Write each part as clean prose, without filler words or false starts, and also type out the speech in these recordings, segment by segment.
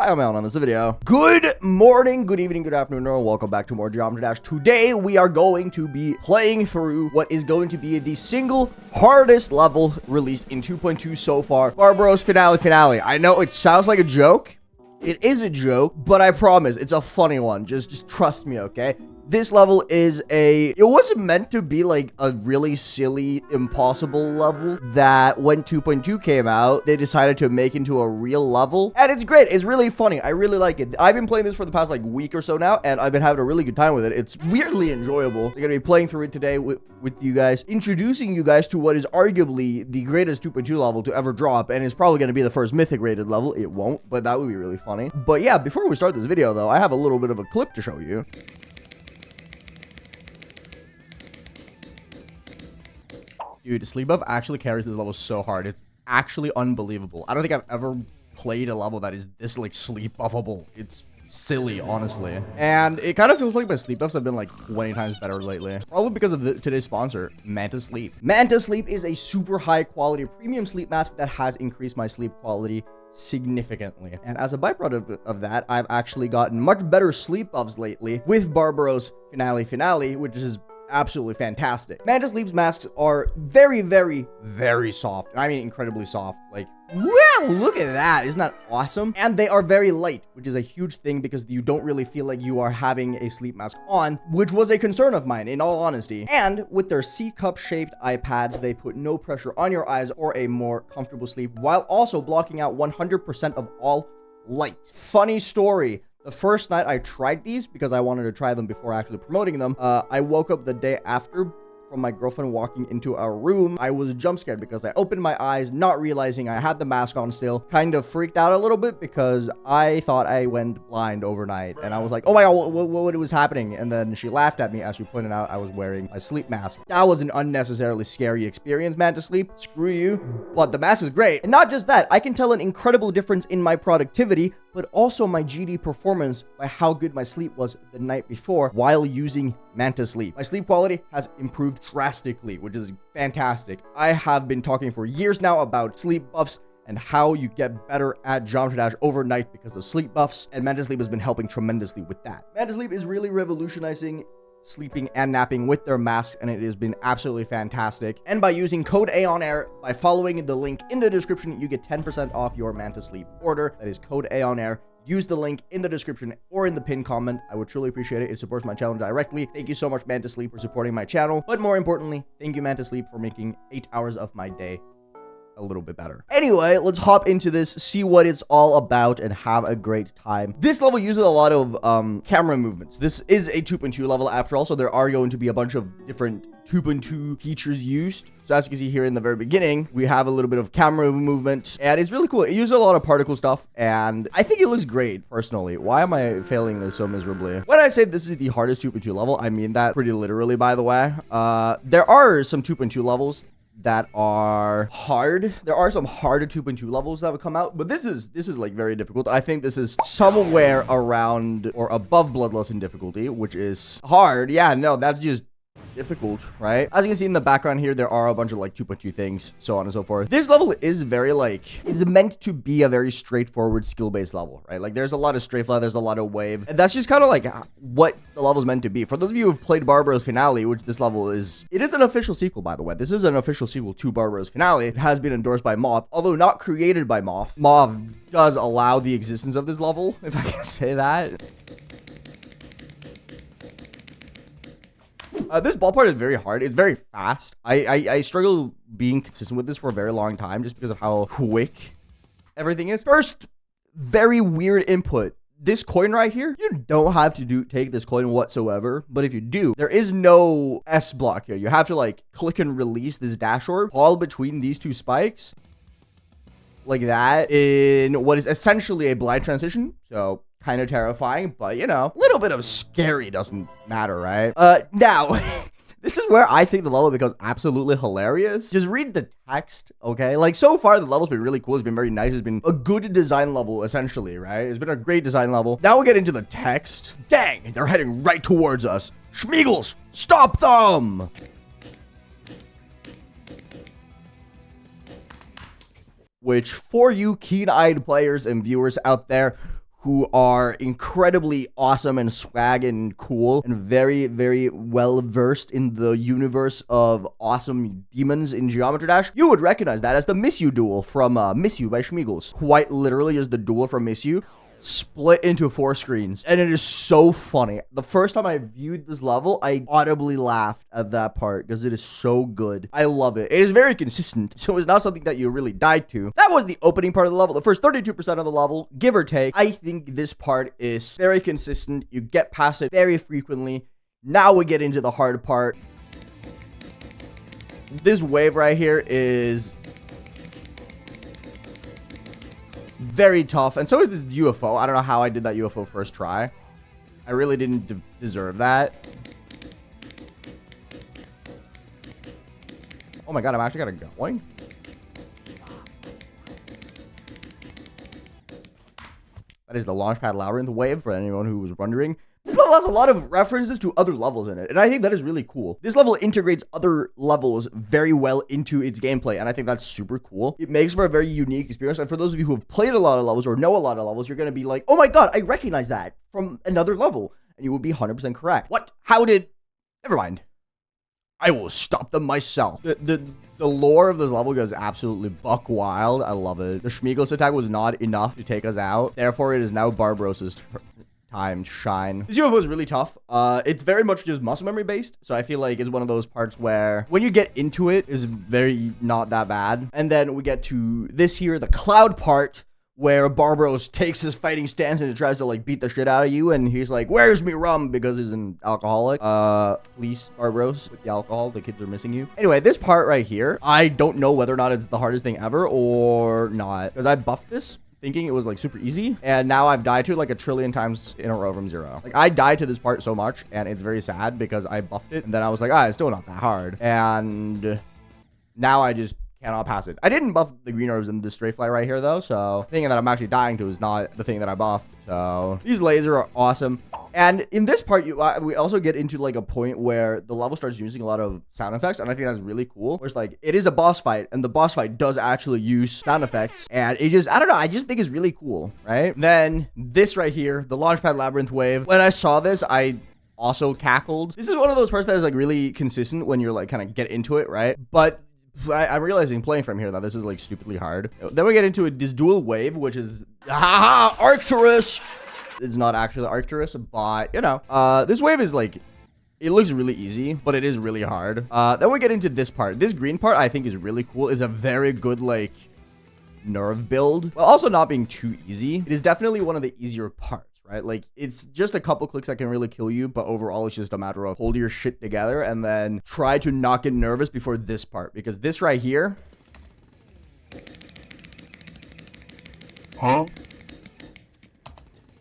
Hi, I'm Alan on this video. Good morning, good evening, good afternoon, and welcome back to more Geometry Dash. Today, we are going to be playing through what is going to be the single hardest level released in 2.2 so far, BarbarosFinaleFinale. I know it sounds like a joke. It is a joke, but I promise it's a funny one. Just trust me, okay? This level is it wasn't meant to be like a really silly, impossible level that when 2.2 came out, they decided to make into a real level. And it's great. It's really funny. I really like it. I've been playing this for the past like week or so now, and I've been having a really good time with it. It's weirdly enjoyable. I'm gonna be playing through it today with you guys, introducing you guys to what is arguably the greatest 2.2 level to ever drop, and it's probably gonna be the first mythic rated level. It won't, but that would be really funny. But yeah, before we start this video though, I have a little bit of a clip to show you. Dude, sleep buff actually carries this level so hard. It's actually unbelievable. I don't think I've ever played a level that is this like sleep buffable. It's silly, honestly. And it kind of feels like my sleep buffs have been like 20 times better lately. Probably because of today's sponsor, Manta Sleep. Manta Sleep is a super high quality premium sleep mask that has increased my sleep quality significantly. And as a byproduct of that, I've actually gotten much better sleep buffs lately with BarbarosFinaleFinale, which is absolutely fantastic. Manta Sleep's masks are very, very, very soft. I mean, incredibly soft. Like, wow, look at that. Isn't that awesome? And they are very light, which is a huge thing because you don't really feel like you are having a sleep mask on, which was a concern of mine, in all honesty. And with their C-cup shaped eye pads, they put no pressure on your eyes or a more comfortable sleep, while also blocking out 100% of all light. Funny story. The first night I tried these, because I wanted to try them before actually promoting them, I woke up the day after from my girlfriend walking into our room. I was jump scared because I opened my eyes, not realizing I had the mask on still. Kind of freaked out a little bit because I thought I went blind overnight. And I was like, oh my god, what was happening? And then she laughed at me as she pointed out I was wearing my sleep mask. That was an unnecessarily scary experience, man, to sleep. Screw you. But the mask is great. And not just that, I can tell an incredible difference in my productivity, but also my GD performance by how good my sleep was the night before while using Manta Sleep. My sleep quality has improved drastically, which is fantastic. I have been talking for years now about sleep buffs and how you get better at Geometry Dash overnight because of sleep buffs, and Manta Sleep has been helping tremendously with that. Manta Sleep is really revolutionizing sleeping and napping with their masks, and it has been absolutely fantastic. And by using code AeonAir, by following the link in the description, you get 10% off your Manta Sleep order. That is code AeonAir. Use the link in the description or in the pinned comment. I would truly appreciate it. It supports my channel directly. Thank you so much, Manta Sleep, for supporting my channel. But more importantly, thank you, Manta Sleep, for making 8 hours of my day a little bit better. Anyway, let's hop into this, see what it's all about, and have a great time. This level uses a lot of camera movements. This is a 2.2 level after all, so there are going to be a bunch of different 2.2 features used. So as you can see here in the very beginning, we have a little bit of camera movement, and it's really cool. It uses a lot of particle stuff, and I think it looks great, personally. Why am I failing this so miserably? When I say this is the hardest 2.2 level, I mean that pretty literally, by the way. There are some 2.2 levels that are hard. There are some harder 2.2 levels that have come out, but this is like very difficult. I think this is somewhere around or above bloodlust in difficulty, which is hard. Yeah, no, that's just difficult, right? As you can see in the background here, there are a bunch of like 2.2 things, so on and so forth. This level is very it's meant to be a very straightforward skill-based level, right? Like there's a lot of strafe, there's a lot of wave, and that's just kind of like what the level is meant to be. For those of you who've played BarbarosFinale, which this level is, it is an official sequel, by the way. This is an official sequel to BarbarosFinale. It has been endorsed by Moth, although not created by Moth. Moth does allow the existence of this level, if I can say that. This ball part is very hard. It's very fast. I struggle being consistent with this for a very long time just because of how quick everything is. First, very weird input. This coin right here, you don't have to take this coin whatsoever, but if you do, there is no S block here. You have to like click and release this dash orb all between these two spikes like that in what is essentially a blind transition. So kind of terrifying, but you know, a little bit of scary doesn't matter, right? Now, this is where I think the level becomes absolutely hilarious. Just read the text, okay? Like, so far, the level's been really cool. It's been very nice. It's been a good design level, essentially, right? It's been a great design level. Now we get into the text. Dang, they're heading right towards us. Schmeagles, stop them! Which, for you keen-eyed players and viewers out there who are incredibly awesome and swag and cool and very, very well versed in the universe of awesome demons in Geometry Dash, you would recognize that as the Miss You duel from Miss You by Schmeagles. Quite literally is the duel from Miss You split into 4 screens, and it is so funny. The first time I viewed this level, I audibly laughed at that part because it is so good. I love it. It is very consistent, so it's not something that you really died to. That was the opening part of the level, the first 32% of the level, give or take. I think this part is very consistent. You get past it very frequently. Now we get into the hard part. This wave right here is very tough, and so is this UFO. I don't know how I did that UFO first try. I really didn't deserve that. Oh my god, I'm actually got it going. That is the launchpad labyrinth wave, for anyone who was wondering. This level has a lot of references to other levels in it, and I think that is really cool. This level integrates other levels very well into its gameplay, and I think that's super cool. It makes for a very unique experience, and for those of you who have played a lot of levels or know a lot of levels, you're going to be like, oh my god, I recognize that from another level, and you would be 100% correct. What? How did... Never mind. I will stop them myself. The lore of this level goes absolutely buck wild. I love it. The Schmeagles attack was not enough to take us out. Therefore, it is now Barbaros's time to shine. This UFO is really tough. It's very much just muscle memory based, so I feel like it's one of those parts where when you get into it is very not that bad. And then we get to this here, the cloud part, where Barbaros takes his fighting stance and tries to like beat the shit out of you, and he's like, where's me rum, because he's an alcoholic. Please, Barbaros, with the alcohol, the kids are missing you. Anyway, this part right here, I don't know whether or not it's the hardest thing ever or not, because I buffed this thinking it was like super easy, and now I've died to it like a trillion times in a row from 0. Like, I died to this part so much, and it's very sad because I buffed it, and then I was like, it's still not that hard, and now I just cannot pass it. I didn't buff the green orbs in this straight fly right here though, so thinking that I'm actually dying to is not the thing that I buffed. So these lasers are awesome. And in this part, we also get into like a point where the level starts using a lot of sound effects, and I think that's really cool. Where it's like, it is a boss fight, and the boss fight does actually use sound effects, and it just, I don't know, I just think it's really cool, right? Then this right here, the launchpad labyrinth wave. When I saw this, I also cackled. This is one of those parts that is like really consistent when you're like kind of get into it, right? But I'm realizing playing from here that this is like stupidly hard. Then we get into this dual wave, which is Arcturus. It's not actually Arcturus, but you know, this wave is like, it looks really easy, but it is really hard. Then we get into this part. This green part I think is really cool. It's a very good like nerve build, while also not being too easy. It is definitely one of the easier parts. Right? Like, it's just a couple clicks that can really kill you, but overall, it's just a matter of hold your shit together and then try to not get nervous before this part, because this right here...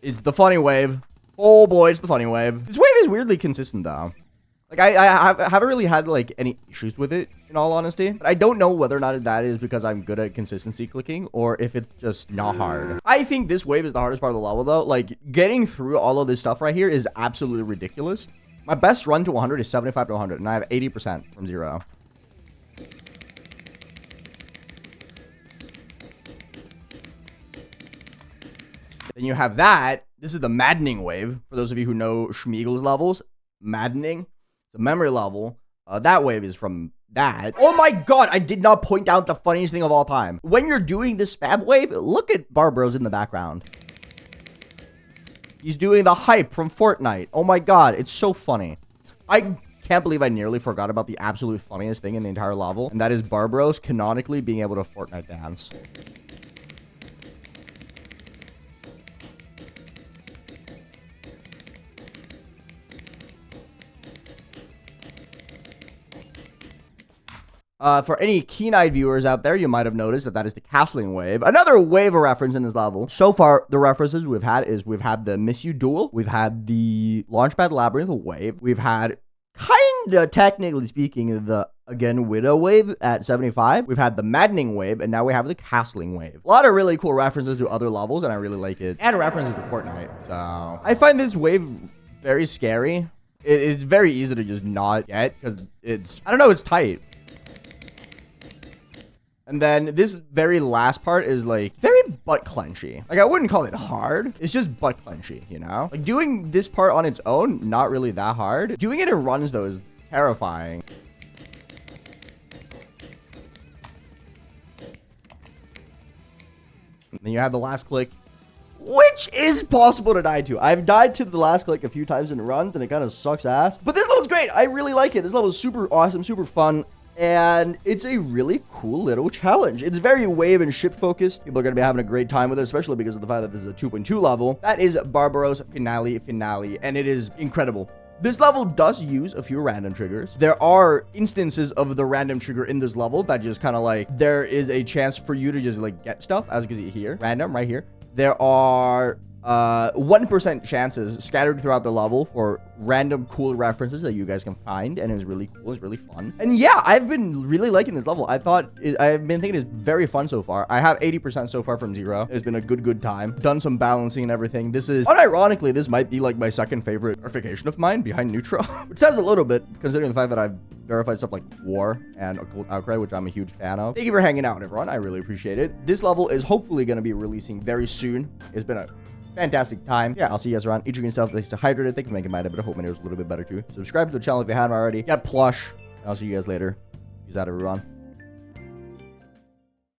It's the funny wave. Oh boy, it's the funny wave. This wave is weirdly consistent, though. Like, I haven't really had, like, any issues with it, in all honesty. But I don't know whether or not that is because I'm good at consistency clicking or if it's just not hard. I think this wave is the hardest part of the level, though. Like, getting through all of this stuff right here is absolutely ridiculous. My best run to 100 is 75 to 100, and I have 80% from 0. Then you have that. This is the maddening wave. For those of you who know Schmeagles levels, maddening. The memory level, that wave is from that. Oh my god, I did not point out the funniest thing of all time. When you're doing this spam wave, look at Barbaros in the background. He's doing the hype from Fortnite. Oh my god, it's so funny. I can't believe I nearly forgot about the absolute funniest thing in the entire level, and that is Barbaros canonically being able to Fortnite dance. For any keen-eyed viewers out there, you might have noticed that is the castling wave. Another wave of reference in this level. So far, the references we've had the Miss You duel. We've had the Launchpad Labyrinth wave. We've had, kinda technically speaking, the, again, Widow wave at 75. We've had the Maddening wave, and now we have the Castling wave. A lot of really cool references to other levels, and I really like it. And references to Fortnite. So, I find this wave very scary. It's very easy to just not get, because it's, I don't know, it's tight. And then this very last part is like very butt clenchy. Like I wouldn't call it hard. It's just butt clenchy, you know? Like doing this part on its own, not really that hard. Doing it in runs though is terrifying. And then you have the last click, which is possible to die to. I've died to the last click a few times in runs, and it kind of sucks ass. But this level's great. I really like it. This level is super awesome, super fun, and it's a really cool little challenge. It's very wave and ship focused. People are going to be having a great time with it, especially because of the fact that this is a 2.2 level. That is BarbarosFinaleFinale, and it is incredible. This level does use a few random triggers. There are instances of the random trigger in this level that just kind of like, there is a chance for you to just like get stuff, as you can see here, random right here. There are 1% chances scattered throughout the level for random cool references that you guys can find, and it's really cool. It's really fun. And yeah, I've been really liking this level. I've been thinking it's very fun so far. I have 80% so far from 0. It's been a good time. Done some balancing and everything. This is, unironically, this might be like my second favorite verification of mine behind Neutral, which says a little bit considering the fact that I've verified stuff like War and Occult Outcry, which I'm a huge fan of. Thank you for hanging out, everyone. I really appreciate it. This level is hopefully going to be releasing very soon. It's been a fantastic time. Yeah, I'll see you guys around. Eat your yourself. Thanks to hydrated. Thank you for making my day, but I hope my day was a little bit better too. Subscribe to the channel if you haven't already. Get plush. I'll see you guys later. Peace out, everyone.